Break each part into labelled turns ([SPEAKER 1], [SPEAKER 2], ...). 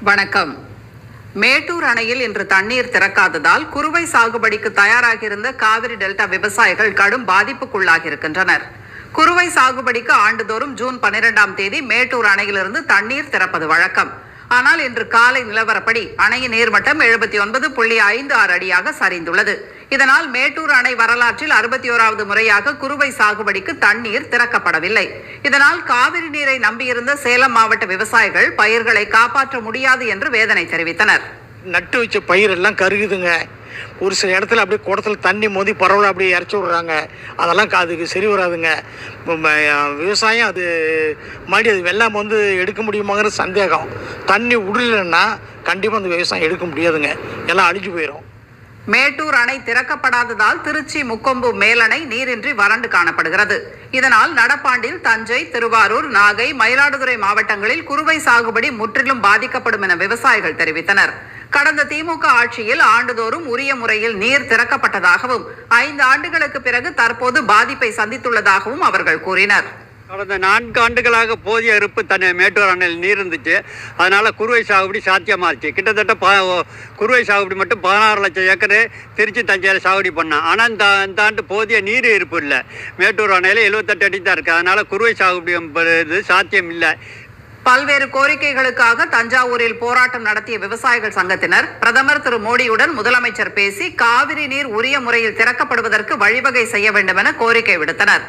[SPEAKER 1] வணக்கம். மேட்டூர் அணையில் இன்று தண்ணீர் திறக்காததால் குறுவை சாகுபடிக்கு தயாராகியிருந்த காவிரி டெல்டா விவசாயிகள் கடும் பாதிப்புக்குள்ளாகியிருக்கின்றனர். குறுவை சாகுபடிக்கு ஆண்டுதோறும் ஜூன் 12ஆம் தேதி மேட்டூர் அணையிலிருந்து தண்ணீர் திறப்பது வழக்கம். ஆனால் இன்று காலை நிலவரப்படி அணையின் நீர்மட்டம் 79.56 அடியாக சரிந்துள்ளது. இதனால் மேட்டூர் அணை வரலாற்றில் 61வது முறையாக குறுவை சாகுபடிக்கு தண்ணீர் திறக்கப்படவில்லை. இதனால் காவிரி நீரை நம்பியிருந்த சேலம் மாவட்ட விவசாயிகள் பயிர்களை காப்பாற்ற முடியாது என்று வேதனை தெரிவித்தனர்.
[SPEAKER 2] நட்டு வச்ச பயிர் எல்லாம் கருகுதுங்க. ஒரு சில இடத்துல அப்படியே குடத்தில் தண்ணி மோதி பரவலாக அப்படியே இறச்சி விட்றாங்க. அதெல்லாம் அதுக்கு சரி வராதுங்க. விவசாயம் அது மறுபடியும் அது வெள்ளாமை எடுக்க முடியுமாங்கிற சந்தேகம். தண்ணி விடலைன்னா கண்டிப்பாக அந்த விவசாயம் எடுக்க முடியாதுங்க. எல்லாம் அழிஞ்சு போயிடும்.
[SPEAKER 1] மேட்டூர் அணை திறக்கப்படாததால் திருச்சி முக்கொம்பு மேலணை நீரின்றி வறண்டு காணப்படுகிறது. இதனால் நடப்பாண்டில் தஞ்சை, திருவாரூர், நாகை, மயிலாடுதுறை மாவட்டங்களில் குறுவை சாகுபடி முற்றிலும் பாதிக்கப்படும் என விவசாயிகள் தெரிவித்தனர். கடந்த திமுக ஆட்சியில் ஆண்டுதோறும் உரிய முறையில் நீர் திறக்கப்பட்டதாகவும் 5 ஆண்டுகளுக்கு பிறகு தற்போது பாதிப்பை சந்தித்துள்ளதாகவும் அவர்கள் கூறினர்.
[SPEAKER 3] கடந்த 4 ஆண்டுகளாக போதிய இருப்பு மேட்டூர் அணையில் நீர் இருந்துச்சு. அதனால குறுவை சாகுபடி சாத்தியமாச்சு. கிட்டத்தட்ட குறுவை சாகுபடி மட்டும் 16 லட்சம் ஏக்கர் திருச்சி தஞ்சையில் சாகுபடி பண்ணோம். ஆனால் இந்த ஆண்டு போதிய நீர் இருப்பு இல்லை. மேட்டூர் அணையில் 78 அடி தான் இருக்குது. அதனால குறுவை சாகுபடி சாத்தியம் இல்லை.
[SPEAKER 1] பல்வேறு கோரிக்கைகளுக்காக தஞ்சாவூரில் போராட்டம் நடத்திய விவசாயிகள் சங்கத்தினர் பிரதமர் திரு மோடியுடன் முதலமைச்சர் பேசி காவிரி நீர் உரிய முறையில் திறக்கப்படுவதற்கு வழிவகை செய்ய வேண்டும் என கோரிக்கை விடுத்தனர்.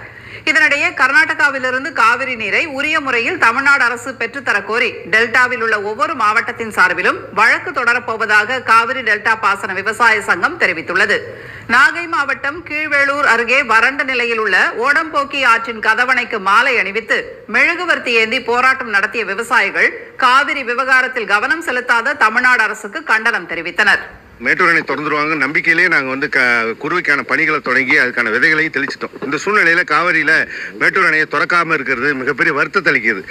[SPEAKER 1] இதனிடையே கர்நாடகாவிலிருந்து காவிரி நீரை உரிய முறையில் தமிழ்நாடு அரசு பெற்றுத்தர கோரி டெல்டாவில் உள்ள ஒவ்வொரு மாவட்டத்தின் சார்பிலும் வழக்கு தொடரப்போவதாக காவிரி டெல்டா பாசன விவசாய சங்கம் தெரிவித்துள்ளது. நாகை மாவட்டம் கீழ்வேளூர் அருகே வறண்ட நிலையில் உள்ள ஓடம்போக்கி ஆற்றின் கதவணைக்கு மாலை அணிவித்து மெழுகுவர்த்தி ஏந்தி போராட்டம் நடத்திய விவசாயிகள் காவிரி விவகாரத்தில் கவனம் செலுத்தாத தமிழ்நாடு அரசுக்கு கண்டனம் தெரிவித்தனர்.
[SPEAKER 4] மேட்டூர் அணை திறந்துருவாங்க நம்பிக்கையிலேயே நாங்கள் குறுவைக்கான பணிகளை தொடங்கி அதுக்கான விதைகளையும் தெளிச்சிட்டோம். இந்த சூழ்நிலையில காவிரியில மேட்டூர் அணையை திறக்காம இருக்கிறது மிகப்பெரிய வருத்தத்தை அளிக்குது.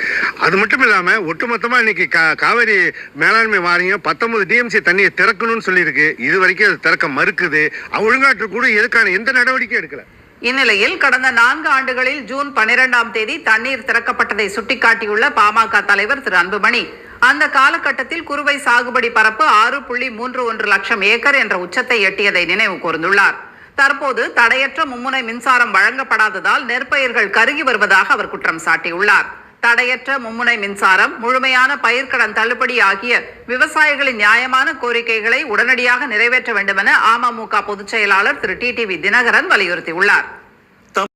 [SPEAKER 4] அது மட்டும் இல்லாம ஒட்டுமொத்தமா இன்னைக்கு காவிரி மேலாண்மை வாரியம் 19 டிஎம்சி தண்ணியை திறக்கணும்னு சொல்லியிருக்கு. இது வரைக்கும் அது திறக்க மறுக்குது. ஒழுங்காற்று கூட எதுக்கான எந்த நடவடிக்கையும் எடுக்கல.
[SPEAKER 1] இந்நிலையில் கடந்த 4 ஆண்டுகளில் ஜூன் 12ஆம் தேதி தண்ணீர் திறக்கப்பட்டதை சுட்டிக்காட்டியுள்ள பாமக தலைவர் திரு அன்புமணி, அந்த காலகட்டத்தில் குறுவை சாகுபடி பரப்பு 6.31 லட்சம் ஏக்கர் என்ற உச்சத்தை எட்டியதை நினைவு கூர்ந்துள்ளார். தற்போது தடையற்ற மும்முனை மின்சாரம் வழங்கப்படாததால் நெற்பயிர்கள் கருகி வருவதாக அவர் குற்றம் சாட்டியுள்ளார். தடையற்ற மும்முனை மின்சாரம், முழுமையான பயிர்க்கடன் தள்ளுபடி ஆகிய விவசாயிகளின் நியாயமான கோரிக்கைகளை உடனடியாக நிறைவேற்ற வேண்டும் என அமமுக பொதுச் செயலாளர் திரு டிடிவி தினகரன் வலியுறுத்தியுள்ளார்.